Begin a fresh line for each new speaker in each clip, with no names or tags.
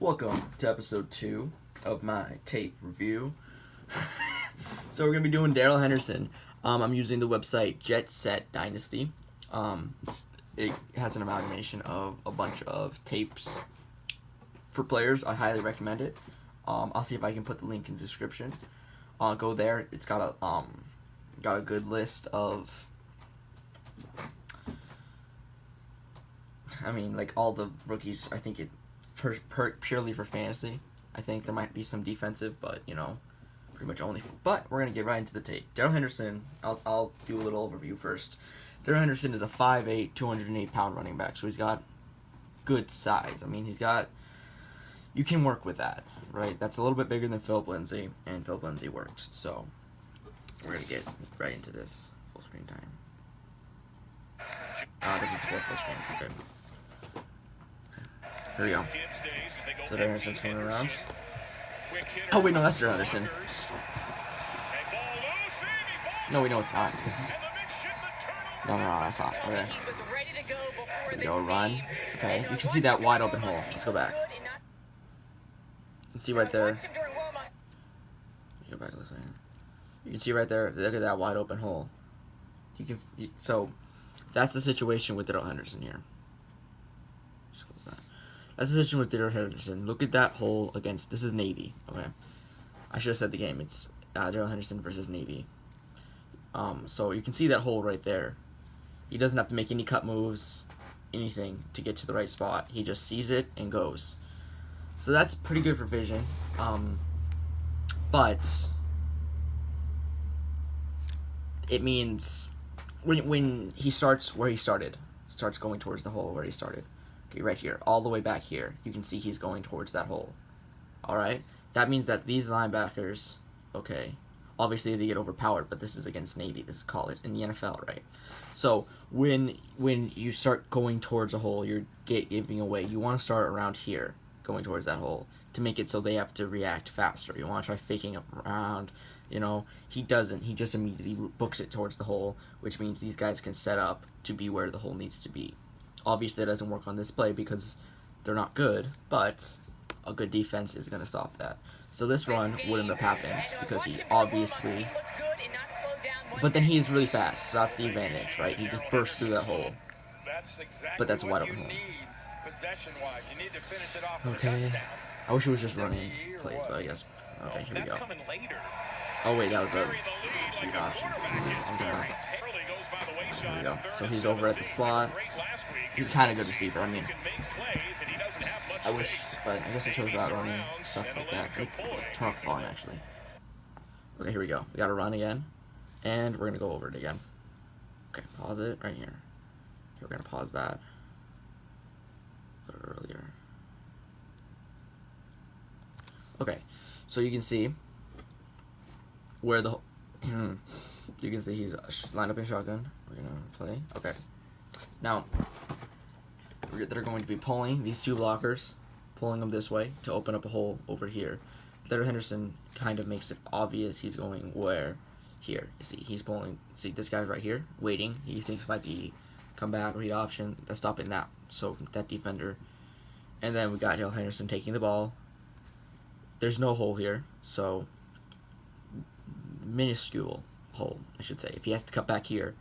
Welcome to episode 2 of my tape review. So we're going to be doing Darrell Henderson. I'm using the website Jet Set Dynasty. It has an amalgamation of a bunch of tapes for players. I highly recommend it. I'll see if I can put the link in the description. Go there. It's got a good list of, like all the rookies. I think it purely for fantasy. I think there might be some defensive, but pretty much only. But we're gonna get right into the tape. Darrell Henderson. I'll do a little overview first. Darrell Henderson is a 5'8", 208-pound running back, so he's got good size. You can work with that, right? That's a little bit bigger than Philip Lindsay, and Philip Lindsay works. So we're gonna get right into this. Full screen time. This is full screen. Okay. Here we go. So Darrell Henderson's coming around. Oh wait, no, that's Darrell Henderson. No, we know it's not. No, that's not. Okay. There we go, run. Okay, you can see that wide open hole. Let's go back. You can see right there. Go back a second. You can see right there. Look at that wide open hole. So that's the situation with Darrell Henderson here. Just close that. That's the situation with Darrell Henderson. Look at that hole against. This is Navy. Okay, I should have said the game. It's Darrell Henderson versus Navy. So you can see that hole right there. He doesn't have to make any cut moves, anything to get to the right spot. He just sees it and goes. So that's pretty good for vision. But it means when he starts where he started, starts going towards the hole where he started. Okay, right here, all the way back here, you can see he's going towards that hole. All right, that means that these linebackers, okay, obviously they get overpowered, but this is against Navy. This is college in the NFL, right? So when you start going towards a hole, you're giving away. You want to start around here, going towards that hole, to make it so they have to react faster. You want to try faking up around. He doesn't. He just immediately books it towards the hole, which means these guys can set up to be where the hole needs to be. Obviously, it doesn't work on this play because they're not good, but a good defense is going to stop that. So this run wouldn't have happened because he obviously... But then he's really fast, so that's the advantage, right? He just bursts through that hole. But that's a wide open hole. Okay. I wish it was just running plays, but I guess... Okay, here we go. Oh wait, that was a good option. There we go. So he's over at the slot. He's kind of good receiver. I wish, but I guess it shows about running stuff like that. Turn off the volume, actually. Okay, here we go. We got to run again, and we're gonna go over it again. Okay, pause it right here. We're gonna pause that earlier. Okay, so you can see where the you can see he's lined up in shotgun. We're gonna play. Okay, now they're going to be pulling these two blockers, pulling them this way to open up a hole over here. Darrell Henderson kind of makes it obvious he's going where here. You see, he's pulling. See, this guy's right here waiting. He thinks it might be come back, read option. That's stopping that. So that defender, and then we got Darrell Henderson taking the ball. There's no hole here, so minuscule hole, I should say. If he has to cut back here,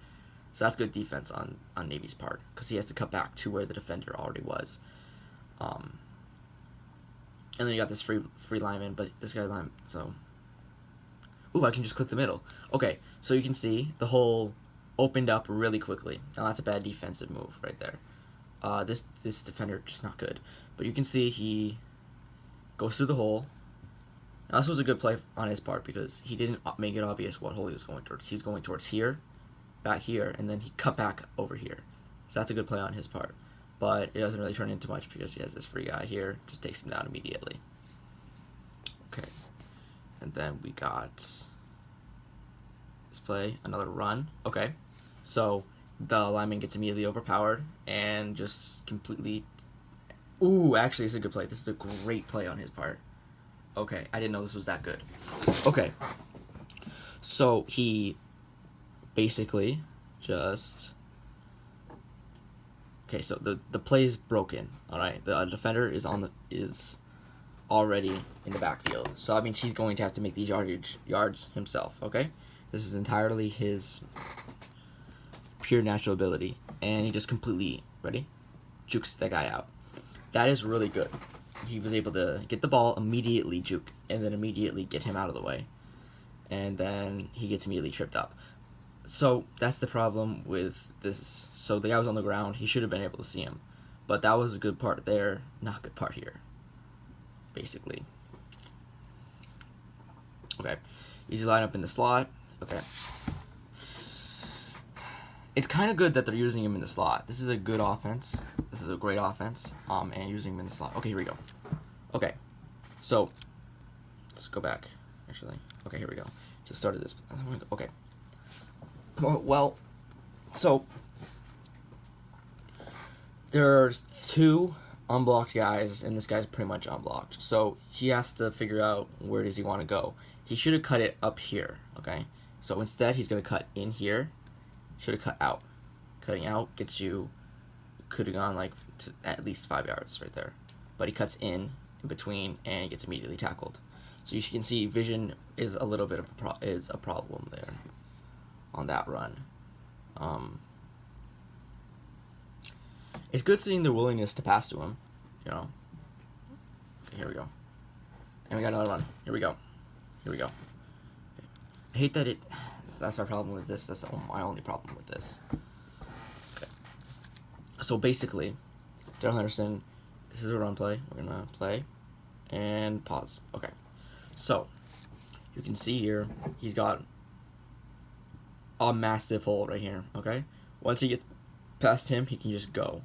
so that's good defense on Navy's part because he has to cut back to where the defender already was. And then you got this free lineman, but this guy's lineman, so. Ooh, I can just click the middle. Okay, so you can see the hole opened up really quickly. Now that's a bad defensive move right there. This defender just not good, but you can see he goes through the hole. Now this was a good play on his part because he didn't make it obvious what hole he was going towards. He was going towards here, back here, and then he cut back over here. So that's a good play on his part. But it doesn't really turn into much because he has this free guy here. Just takes him down immediately. Okay. And then we got this play, another run. Okay. So the lineman gets immediately overpowered and just completely... Ooh, actually, this is a good play. This is a great play on his part. Okay, I didn't know this was that good. Okay. So he basically just... Okay, so the play is broken. All right, the defender is already in the backfield. So that means he's going to have to make these yards himself, okay? This is entirely his pure natural ability. And he just completely, ready? Jukes that guy out. That is really good. He was able to get the ball, immediately juke, and then immediately get him out of the way. And then he gets immediately tripped up. So that's the problem with this. So the guy was on the ground. He should have been able to see him. But that was a good part there, not a good part here, basically. Okay. Easy line up in the slot. Okay. It's kind of good that they're using him in the slot. This is a good offense. This is a great offense. And using him in the slot. Okay, here we go. Okay. So, let's go back, actually. Okay, here we go. Just started this. Okay. Well, so there are two unblocked guys, and this guy's pretty much unblocked. So he has to figure out where does he want to go. He should have cut it up here, okay? So instead, he's going to cut in here. Should have cut out. Cutting out gets you, could have gone like to at least 5 yards right there. But he cuts in between and gets immediately tackled. So you can see vision is a little bit of a problem there on that run. It's good seeing their willingness to pass to him, you know. Okay, here we go. And we got another run. Here we go. Here we go. Okay. I hate that that's our problem with this. That's my only problem with this. Okay. So basically, Darrell Henderson, this is a run play. We're going to play and pause. Okay. So, you can see here, he's got a massive hole right here, okay? Once he gets past him, he can just go.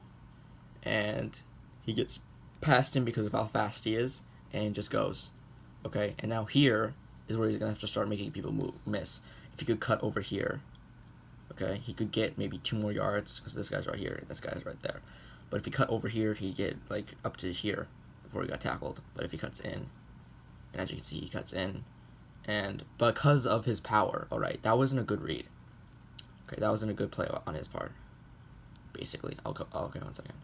And he gets past him because of how fast he is, and just goes, okay? And now here is where he's going to have to start making people miss. If he could cut over here, okay, he could get maybe 2 more yards, because this guy's right here, and this guy's right there. But if he cut over here, he'd get, like, up to here before he got tackled. But if he cuts in, and as you can see, he cuts in, and because of his power, alright, that wasn't a good read. Okay, that wasn't a good play on his part, basically. Okay, 1 second.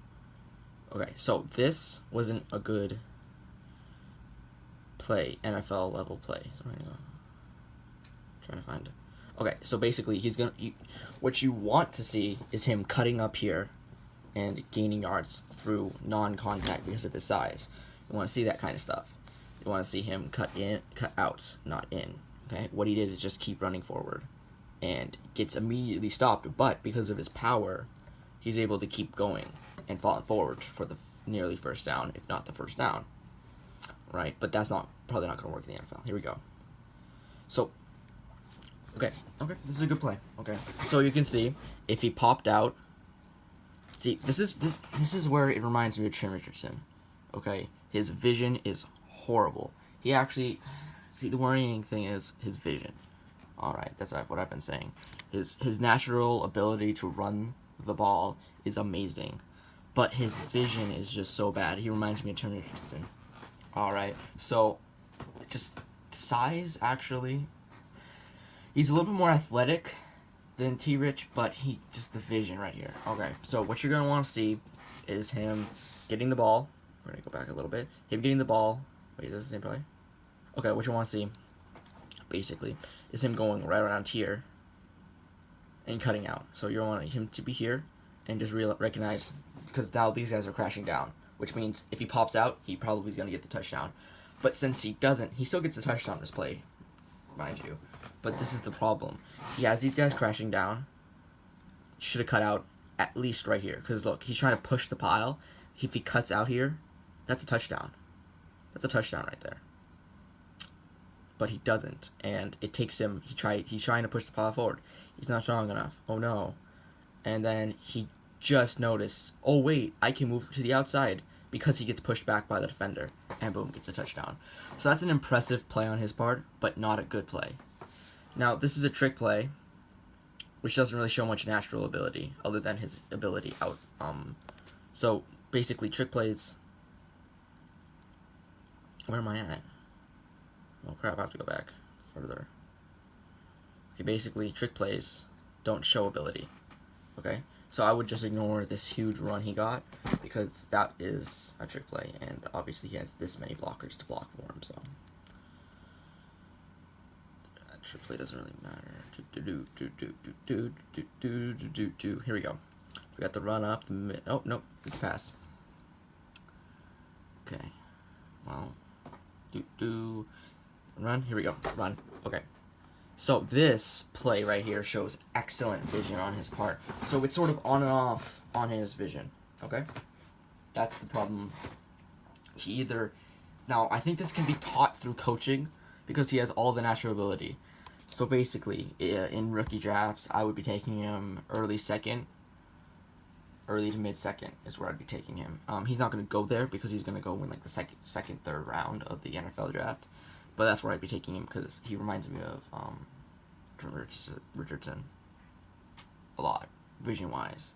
Okay, so this wasn't a good play, NFL level play. So I'm gonna go, trying to find it. Okay, so basically, what you want to see is him cutting up here and gaining yards through non-contact because of his size. You want to see that kind of stuff. You want to see him cut out, not in. Okay, what he did is just keep running forward, and gets immediately stopped. But because of his power, he's able to keep going and fall forward for the nearly first down, if not the first down. Right, but that's probably not going to work in the NFL. Here we go. So, okay, this is a good play. Okay, so you can see if he popped out. See, this is where it reminds me of Trent Richardson. Okay, his vision is horrible. He actually, see, the worrying thing is his vision. Alright, that's what I've been saying. His natural ability to run the ball is amazing, but his vision is just so bad. He reminds me of Trent Richardson. Alright, so, just size, actually. He's a little bit more athletic than T-Rich, but just the vision right here. Okay, so what you're going to want to see is him getting the ball. We're going to go back a little bit. Him getting the ball. Wait, is this the same play? Okay, what you want to see, basically, is him going right around here and cutting out. So you want him to be here and just recognize, because now these guys are crashing down, which means if he pops out, he probably is going to get the touchdown. But since he doesn't, he still gets the touchdown this play, mind you. But this is the problem. He has these guys crashing down. Should have cut out at least right here. Because look, he's trying to push the pile. If he cuts out here, that's a touchdown. That's a touchdown right there. But he doesn't. And it takes him, he's trying to push the pile forward. He's not strong enough. Oh no. And then he just noticed, oh wait, I can move to the outside, because he gets pushed back by the defender. And boom, gets a touchdown. So that's an impressive play on his part, but not a good play. Now, this is a trick play, which doesn't really show much natural ability, other than his ability out. So, basically, trick plays... Where am I at? Oh crap, I have to go back further. Okay, basically, trick plays don't show ability. Okay, so I would just ignore this huge run he got because that is a trick play, and obviously he has this many blockers to block for him. So that trick play doesn't really matter. Here we go. We got the run up the mid. Oh nope, it's pass. Okay, well, run. Here we go. Run. Okay. So this play right here shows excellent vision on his part. So it's sort of on and off on his vision. Okay? That's the problem. Now, I think this can be taught through coaching because he has all the natural ability. So basically, in rookie drafts, I would be taking him early second. Early to mid-second is where I'd be taking him. He's not going to go there because he's going to go in like the second, third round of the NFL draft. But that's where I'd be taking him because he reminds me of Richardson a lot, vision-wise.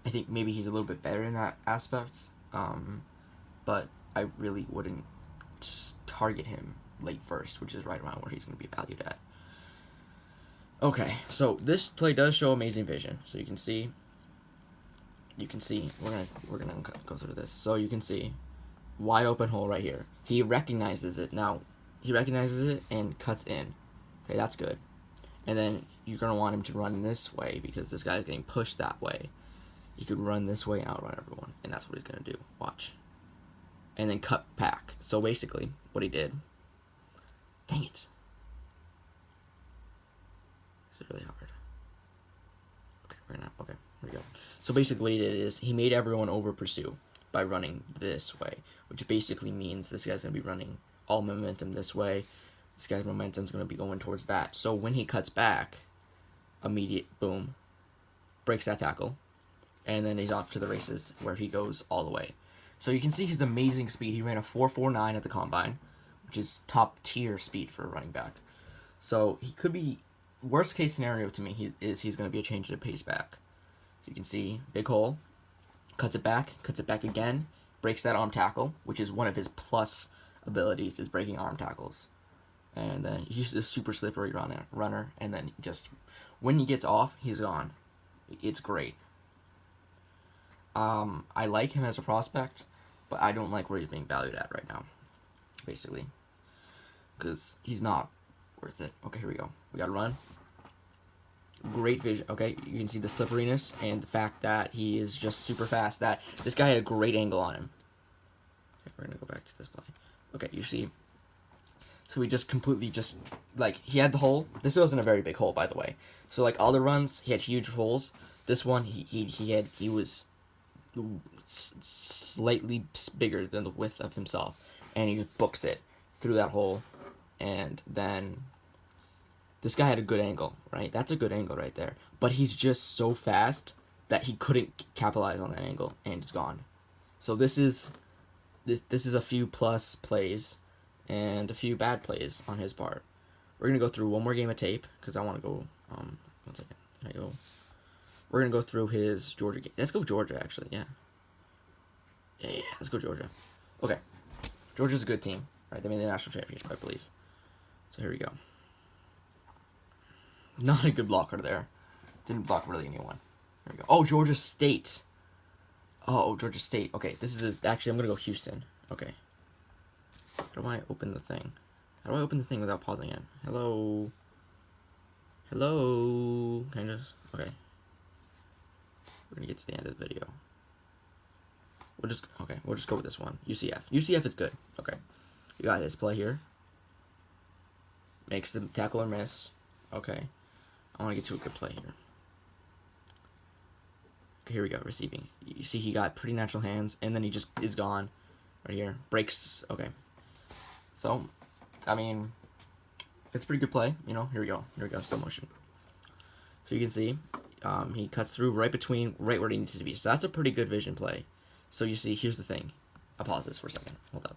I think maybe he's a little bit better in that aspect, but I really wouldn't target him late first, which is right around where he's going to be valued at. Okay, so this play does show amazing vision. So you can see we're gonna go through this. So you can see wide open hole right here. He recognizes it now. He recognizes it and cuts in. Okay, that's good. And then you're going to want him to run this way because this guy's getting pushed that way. He could run this way and outrun everyone. And that's what he's going to do. Watch. And then cut back. So basically, what he did... Dang it. This is really hard. Okay, here we go. So basically what he did is he made everyone over pursue by running this way. Which basically means this guy's going to be running all momentum this way. This guy's momentum's going to be going towards that. So when he cuts back, immediate boom, breaks that tackle, and then he's off to the races where he goes all the way. So you can see his amazing speed. He ran a 4.49 at the combine, which is top tier speed for a running back. So he could be, worst case scenario to me, he's going to be a change of pace back. So you can see big hole, cuts it back again, breaks that arm tackle, which is one of his plus abilities is breaking arm tackles, and then he's a super slippery runner, and then just when he gets off, he's gone. It's great. I like him as a prospect, but I don't like where he's being valued at right now, basically, because he's not worth it. Okay, here we go. We gotta run. Great vision. Okay, you can see the slipperiness and the fact that he is just super fast. That this guy had a great angle on him. Okay, we're gonna go back to this play. Okay, you see. So he just completely he had the hole. This wasn't a very big hole, by the way. So like other runs, he had huge holes. This one, he was slightly bigger than the width of himself, and he just books it through that hole, and then this guy had a good angle, right? That's a good angle right there. But he's just so fast that he couldn't capitalize on that angle, and it's gone. So this is a few plus plays and a few bad plays on his part. We're going to go through one more game of tape because I want to go, 1 second. Can I go? We're going to go through his Georgia game. Let's go Georgia, actually, yeah. Yeah, let's go Georgia. Okay. Georgia's a good team, right? They made the national championship, I believe. So here we go. Not a good blocker there. Didn't block really anyone. There we go. Oh, Georgia State. Oh, Georgia State. Okay, actually, I'm going to go Houston. Okay. How do I open the thing? How do I open the thing without pausing it? Hello? Hello? Can I just... Okay. We're going to get to the end of the video. We'll just go with this one. UCF. UCF is good. Okay. You got his play here. Makes the tackle or miss. Okay. I want to get to a good play here. Okay, here we go. Receiving. You see he got pretty natural hands, and then he just is gone. Right here. Breaks. Okay. So, I mean, it's a pretty good play. You know, here we go. Here we go. Slow motion. So you can see he cuts through right where he needs to be. So that's a pretty good vision play. So you see, here's the thing. I'll pause this for a second. Hold up.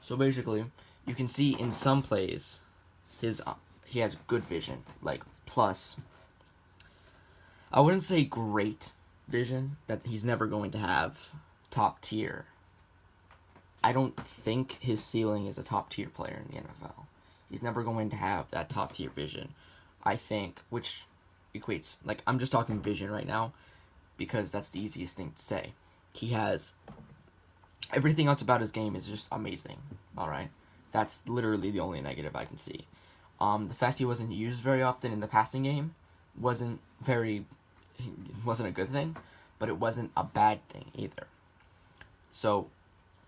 So basically, you can see in some plays, he has good vision, like plus. I wouldn't say great vision, that he's never going to have top tier. I don't think his ceiling is a top tier player in the NFL. He's never going to have that top tier vision. I think, which equates, like, I'm just talking vision right now because that's the easiest thing to say. He has everything else about his game is just amazing. All right, that's literally the only negative I can see. The fact he wasn't used very often in the passing game wasn't a good thing, but it wasn't a bad thing either. So,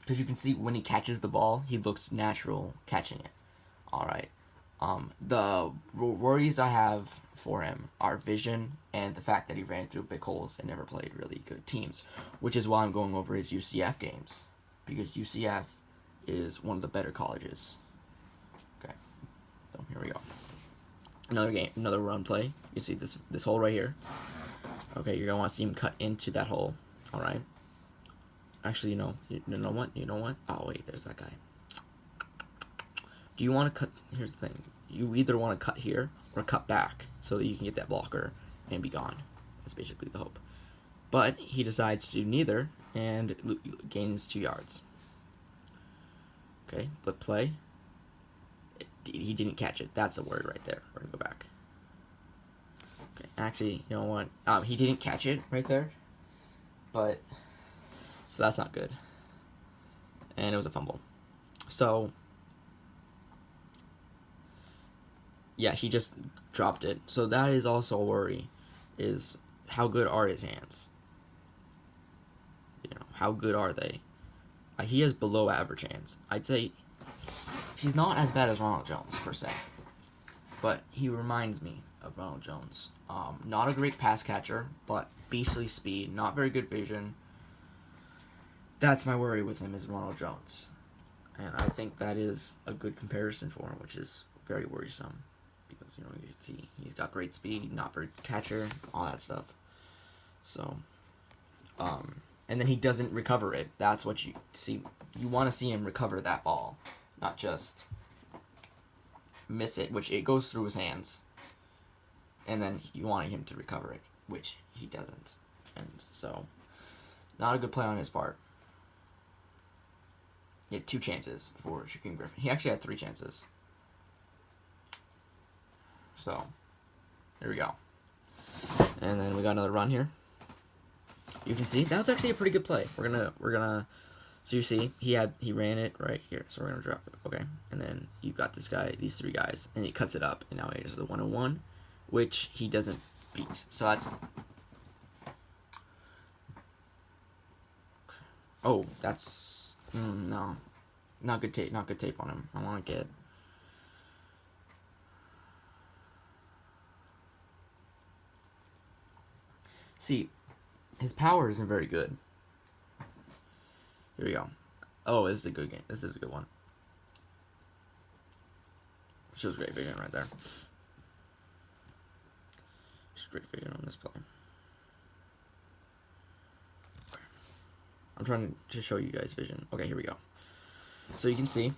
because you can see when he catches the ball, he looks natural catching it. All right. The worries I have for him are vision and the fact that he ran through big holes and never played really good teams, which is why I'm going over his UCF games, because UCF is one of the better colleges. Okay, so here we go. Another run play. You can see this hole right here. Okay, you're gonna want to see him cut into that hole. All right. Actually, you know what? Oh wait, there's that guy. Do you want to cut? Here's the thing. You either want to cut here or cut back so that you can get that blocker and be gone. That's basically the hope. But he decides to do neither and gains 2 yards. Okay, flip play. He didn't catch it. That's a word right there. We're going to go back. Okay, actually, you know what? He didn't catch it right there. But, so that's not good. And it was a fumble. So, yeah, he just dropped it. So that is also a worry, is how good are his hands? How good are they? He has below average hands. I'd say he's not as bad as Ronald Jones, per se. But he reminds me of Ronald Jones. Not a great pass catcher, but beastly speed, not very good vision. That's my worry with him, is Ronald Jones. And I think that is a good comparison for him, which is very worrisome. Because, you can see he's got great speed, not very good catcher, all that stuff. So, and then he doesn't recover it. That's what you see. You want to see him recover that ball, not just miss it, which it goes through his hands. And then you want him to recover it, which he doesn't. And so, not a good play on his part. He had 2 chances for Shaquem Griffin. He actually had 3 chances. So, there we go. And then we got another run here. You can see that was actually a pretty good play. We're gonna. So you see, he ran it right here. So we're gonna drop it. Okay, and then you got this guy, these 3 guys, and he cuts it up, and now he has the 1-on-1, which he doesn't beat. So that's. Oh, that's no, not good tape. Not good tape on him. I want to get. See, his power isn't very good. Here we go. Oh, this is a good game. This is a good one. Shows great vision right there. Just great vision on this play. Okay. I'm trying to show you guys vision. Okay, here we go. So you can see,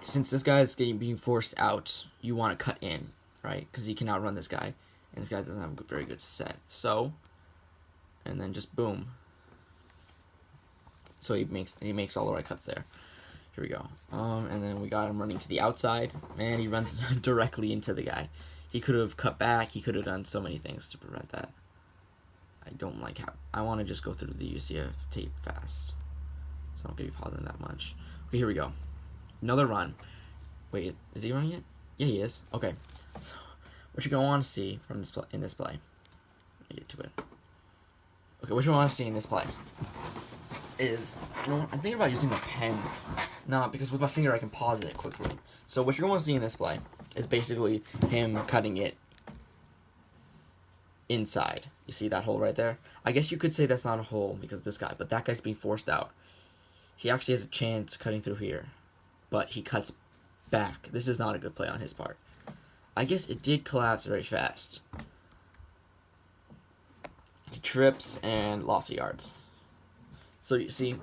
since this guy is being forced out, you want to cut in, right? Because he can outrun this guy. And this guy doesn't have a very good set. So, and then just boom. So he makes all the right cuts there. Here we go. And then we got him running to the outside, and he runs directly into the guy. He could have cut back. He could have done so many things to prevent that. I don't like how. I want to just go through the UCF tape fast, so I don't get you pausing that much. Okay, here we go. Another run. Wait, is he running it? Yeah, he is. Okay. So, what you're gonna want to see from this in this play? Let me get to it. Okay, what you want to see in this play is, I'm thinking about using a pen. No, because with my finger I can pause it quickly. So what you're gonna want to see in this play is basically him cutting it inside. You see that hole right there? I guess you could say that's not a hole because of this guy, but that guy's being forced out. He actually has a chance cutting through here, but he cuts back. This is not a good play on his part. I guess it did collapse very fast. He trips and lost yards. So you see,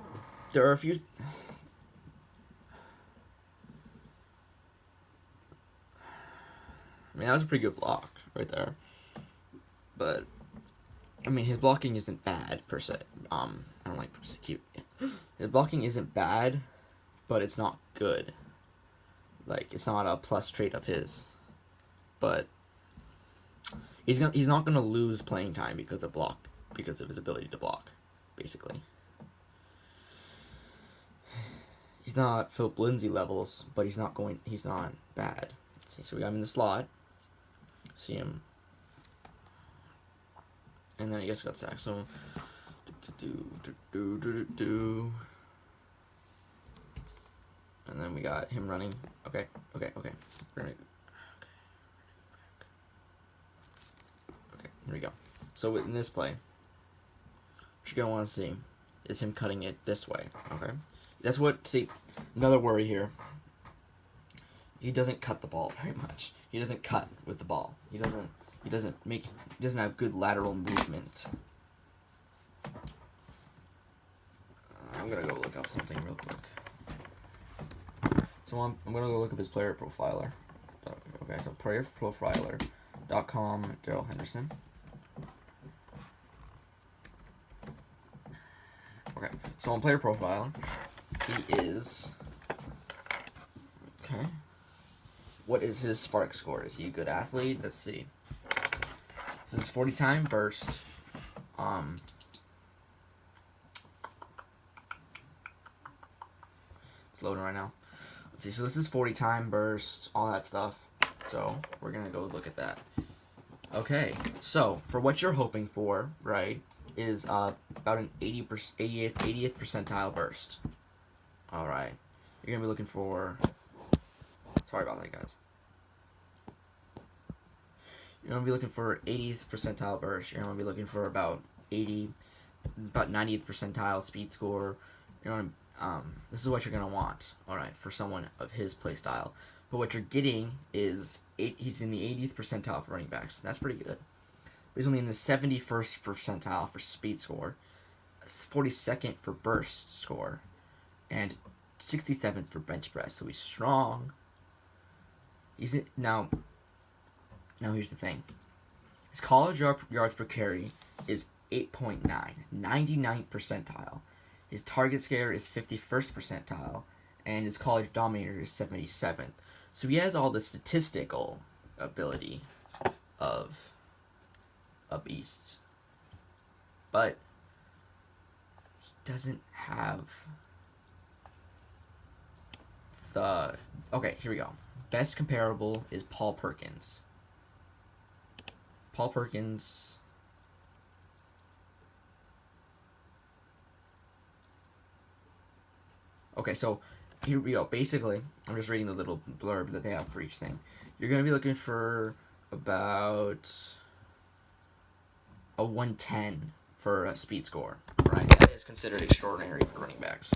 there are a few. I mean, that was a pretty good block right there. But I mean, his blocking isn't bad per se. I don't like persecute. His blocking isn't bad, but it's not good. Like, it's not a plus trait of his. But he's not gonna lose playing time because of his ability to block, basically. He's not Philip Lindsay levels, but he's not bad. Let's see, so we got him in the slot. See him. And then I guess got sacked. So and then we got him running. Okay. We're gonna here we go. So in this play, what you're gonna want to see is him cutting it this way. Okay. That's what, see, another worry here. He doesn't cut the ball very much. He doesn't cut with the ball. He doesn't have good lateral movement. I'm gonna go look up something real quick. So I'm gonna go look up his player profiler. Okay, so playerprofiler.com, Darrell Henderson. Okay, so on player profile, he is, okay, what is his spark score? Is he a good athlete? Let's see. This is 40 time burst. It's loading right now. Let's see, so this is 40 time burst, all that stuff. So we're gonna go look at that. Okay, so for what you're hoping for, right, is about an 80th percentile burst. All right, you're gonna be looking for. Sorry about that, guys. You're gonna be looking for 80th percentile burst. You're gonna be looking for about 90th percentile speed score. You're gonna this is what you're gonna want. All right, for someone of his play style. But what you're getting is he's in the 80th percentile for running backs. That's pretty good. But he's only in the 71st percentile for speed score, 42nd for burst score, and 67th for bench press. So he's strong. Now here's the thing. His college yards per carry is 8.9, 99th percentile. His target scare is 51st percentile, and his college dominator is 77th. So he has all the statistical ability of a beast, but he doesn't have the. Okay, here we go. Best comparable is Paul Perkins. Paul Perkins. Okay, so here we go. Basically, I'm just reading the little blurb that they have for each thing. You're going to be looking for about a 110 for a speed score, right? That is considered extraordinary for running backs.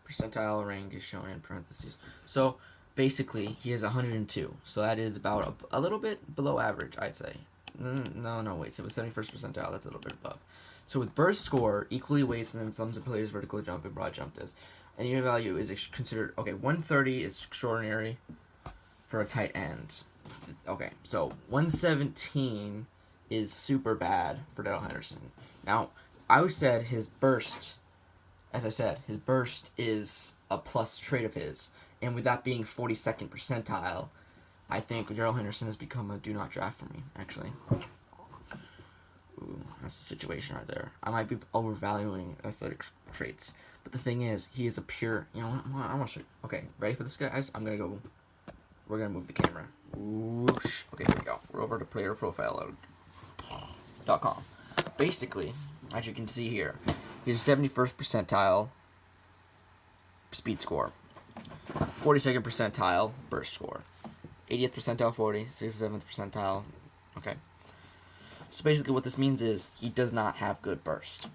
Percentile rank is shown in parentheses. So basically, he has 102. So that is about a little bit below average, I'd say. No, wait. So with 71st percentile, that's a little bit above. So with burst score, equally weights and then sums of players' vertical jump and broad jump is. And unit value is considered, okay, 130 is extraordinary for a tight end. Okay, so 117 is super bad for Darrell Henderson. Now, I always said his burst, as I said, his burst is a plus trait of his. And with that being 42nd percentile, I think Darrell Henderson has become a do not draft for me, actually. Ooh, that's the situation right there. I might be overvaluing athletic traits. But the thing is, he is a pure. You know what? I want to show you. Okay, ready for this, guys? We're going to move the camera. Whoosh. Okay, here we go. We're over to playerprofiler.com. Basically, as you can see here, he's a 71st percentile speed score, 42nd percentile burst score, 80th percentile 40, 67th percentile. Okay. So basically what this means is he does not have good burst.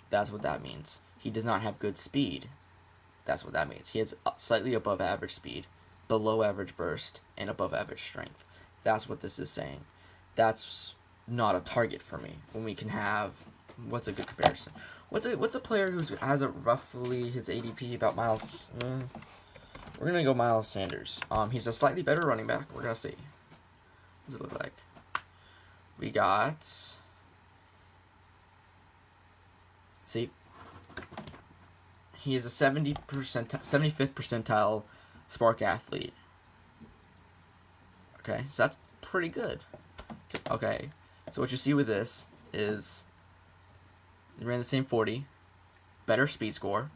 That's what that means. He does not have good speed. That's what that means. He has slightly above average speed, below average burst, and above average strength. That's what this is saying. That's not a target for me. When we can have, what's a good comparison? What's a player who has a roughly his ADP about Miles? We're gonna go Miles Sanders. He's a slightly better running back. We're gonna see. What does it look like? We got. See, he is a 75th percentile spark athlete. Okay, so that's pretty good. Okay, so what you see with this is they ran the same 40, better speed score,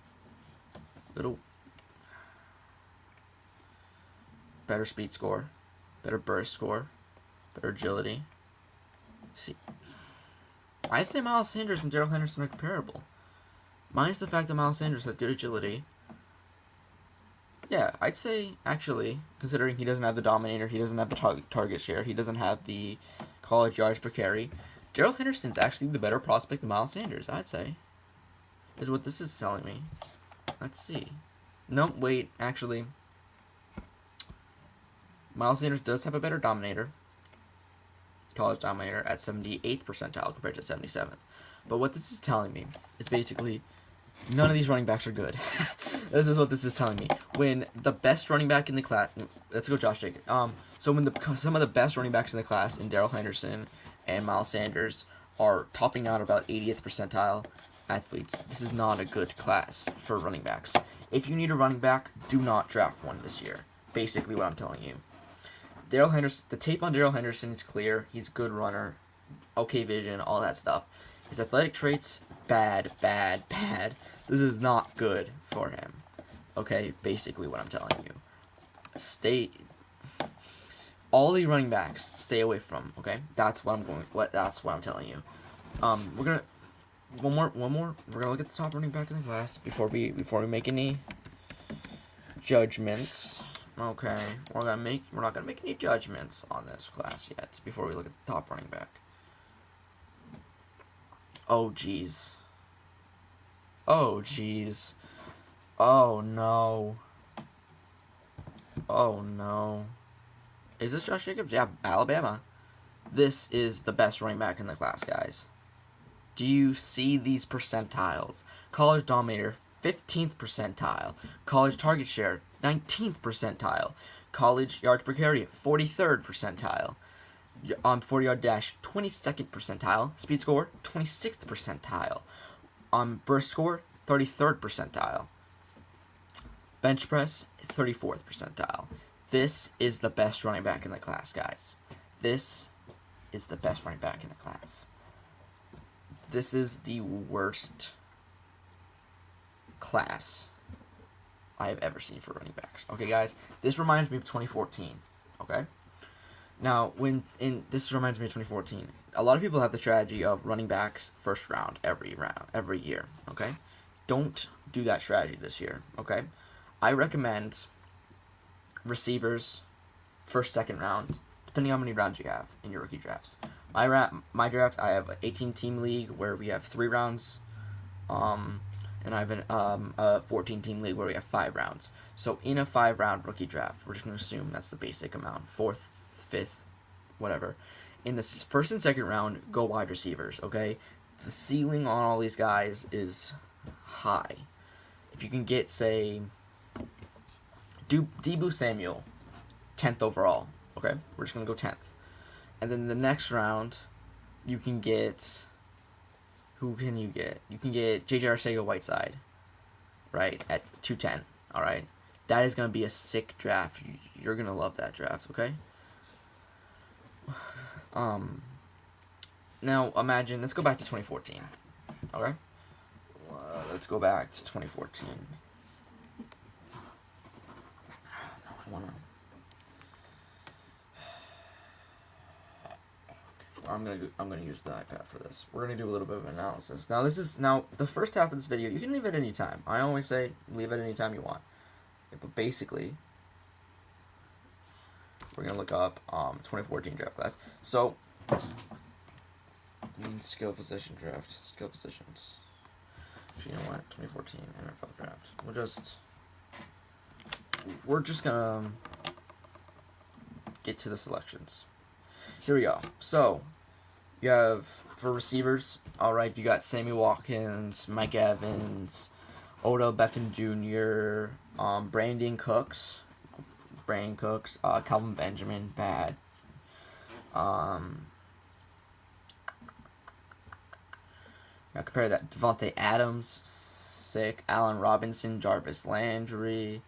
better speed score, better burst score, better agility. See, I say Miles Sanders and Darrell Henderson are comparable. Minus the fact that Miles Sanders has good agility. Yeah, I'd say, actually, considering he doesn't have the dominator, he doesn't have the target share, he doesn't have the college yards per carry, Darrell Henderson's actually the better prospect than Miles Sanders, I'd say. Is what this is telling me. Let's see. No, wait, actually. Miles Sanders does have a better dominator. College dominator at 78th percentile compared to 77th. But what this is telling me is basically none of these running backs are good. This is what this is telling me. When the best running back in the class, let's go Josh Jacobs. So when some of the best running backs in the class, in Darrell Henderson and Miles Sanders, are topping out about 80th percentile athletes, this is not a good class for running backs. If you need a running back, do not draft one this year. Basically, what I'm telling you. Darrell Henderson, the tape on Darrell Henderson is clear. He's a good runner, okay vision, all that stuff. His athletic traits, bad. This is not good for him. Okay, basically what I'm telling you. All the running backs, stay away from. Okay, that's what I'm telling you. We're gonna one more. We're gonna look at the top running back in the class before we make any judgments. Okay, we're not gonna make any judgments on this class yet before we look at the top running back. Oh jeez. Oh no. Oh no. Is this Josh Jacobs? Yeah, Alabama. This is the best running back in the class, guys. Do you see these percentiles? College dominator, 15th percentile. College target share, 19th percentile. College yards per carry, 43rd percentile. 40-yard dash, 22nd percentile. Speed score, 26th percentile. Burst score, 33rd percentile. Bench press, 34th percentile. This is the best running back in the class, guys. This is the best running back in the class. This is the worst class I have ever seen for running backs. Okay, guys, this reminds me of 2014. Okay, now this reminds me of 2014. A lot of people have the strategy of running backs first round every year. Okay, don't do that strategy this year. Okay, I recommend receivers first, second round, depending on how many rounds you have in your rookie drafts. My draft, I have an 18-team league where we have 3 rounds, and I have a 14-team league where we have 5 rounds. So in a 5-round rookie draft, we're just going to assume that's the basic amount, 4th, 5th, whatever. In the first and second round, go wide receivers, okay? The ceiling on all these guys is high. If you can get, say, Deebo Samuel, 10th overall, okay? We're just going to go 10th. And then the next round, you can get... Who can you get? You can get J.J. Arcega-Whiteside, right, at 210, all right? That is going to be a sick draft. You're going to love that draft, okay? Now, imagine... Let's go back to 2014, okay? Let's go back to 2014. I want to... I'm gonna use the iPad for this. We're gonna do a little bit of analysis. Now the first half of this video. You can leave at any time. I always say leave at any time you want. But basically, we're gonna look up 2014 draft class. So, skill position draft. Skill positions. Actually, you know what? 2014 NFL draft. We're just gonna get to the selections. Here we go. So, you have, for receivers, alright, you got Sammy Watkins, Mike Evans, Odell Beckham Jr., Brandon Cooks, Calvin Benjamin, bad. Now compare that. Devontae Adams, sick. Allen Robinson, Jarvis Landry.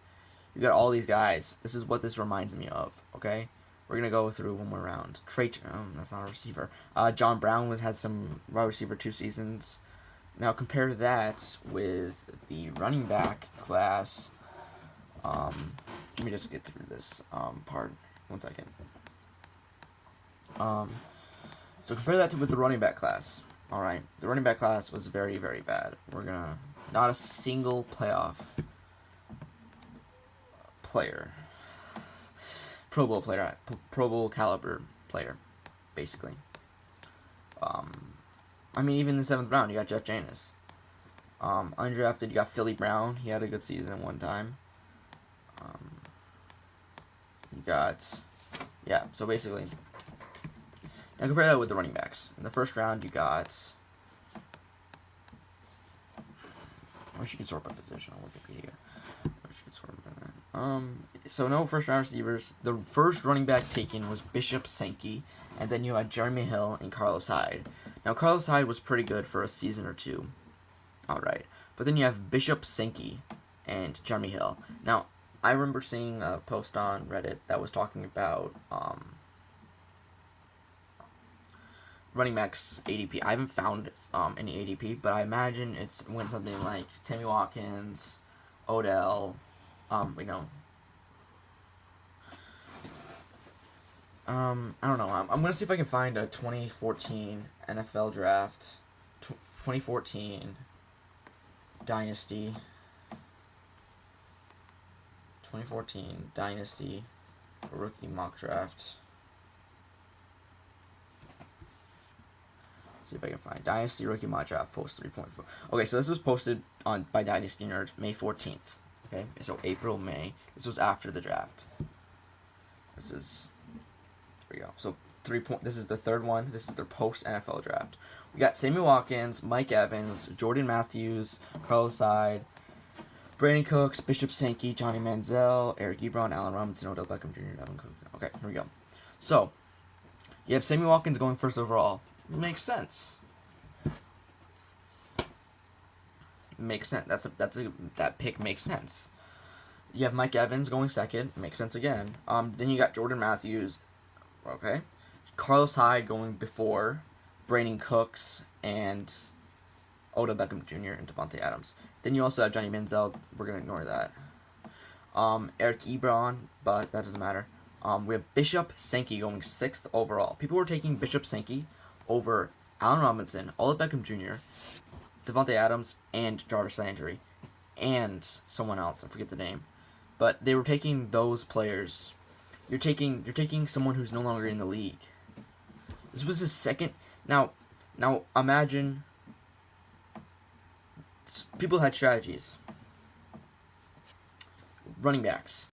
You got all these guys. This is what this reminds me of, okay? We're gonna go through one more round. That's not a receiver. John Brown has some wide receiver 2 seasons. Now compare that with the running back class. Let me just get through this part. 1 second. So compare that with the running back class. All right, the running back class was very, very bad. Not a single playoff player, Pro Bowl player, Pro Bowl caliber player, basically. I mean, even in the 7th round, you got Jeff Janis. Undrafted, you got Philly Brown. He had a good season one time. You got, yeah. So basically, now compare that with the running backs. In the 1st round, you got. I wish you could sort by position on Wikipedia. So no 1st round receivers. The first running back taken was Bishop Sankey, and then you had Jeremy Hill and Carlos Hyde. Now Carlos Hyde was pretty good for a season or 2. Alright. But then you have Bishop Sankey and Jeremy Hill. Now, I remember seeing a post on Reddit that was talking about running backs ADP. I haven't found any ADP, but I imagine it's when something like Sammy Watkins, Odell, I don't know. I'm gonna see if I can find a 2014 NFL draft, 2014 Dynasty, 2014 Dynasty rookie mock draft. Let's see if I can find Dynasty rookie mock draft post 3.4. Okay, so this was posted by Dynasty Nerds May 14th. Okay, so April, May. This was after the draft. Here we go. So this is the 3rd one. This is their post NFL draft. We got Sammy Watkins, Mike Evans, Jordan Matthews, Carlos Hyde, Brandon Cooks, Bishop Sankey, Johnny Manziel, Eric Ebron, Allen Robinson, Odell Beckham Jr., Devin Cook. Okay, here we go. So you have Sammy Watkins going 1st overall. Makes sense. Makes sense. That pick makes sense. You have Mike Evans going 2nd. Makes sense again. Then you got Jordan Matthews. Okay. Carlos Hyde going before Brandon Cooks and Odell Beckham Jr. and Devontae Adams. Then you also have Johnny Manziel. We're gonna ignore that. Eric Ebron, but that doesn't matter. We have Bishop Sankey going 6th overall. People were taking Bishop Sankey over Allen Robinson, Odell Beckham Jr., Devontae Adams, and Jarvis Landry, and someone else. I forget the name, but they were taking those players. You're taking someone who's no longer in the league. This was his 2nd. Now imagine. People had strategies. Running backs.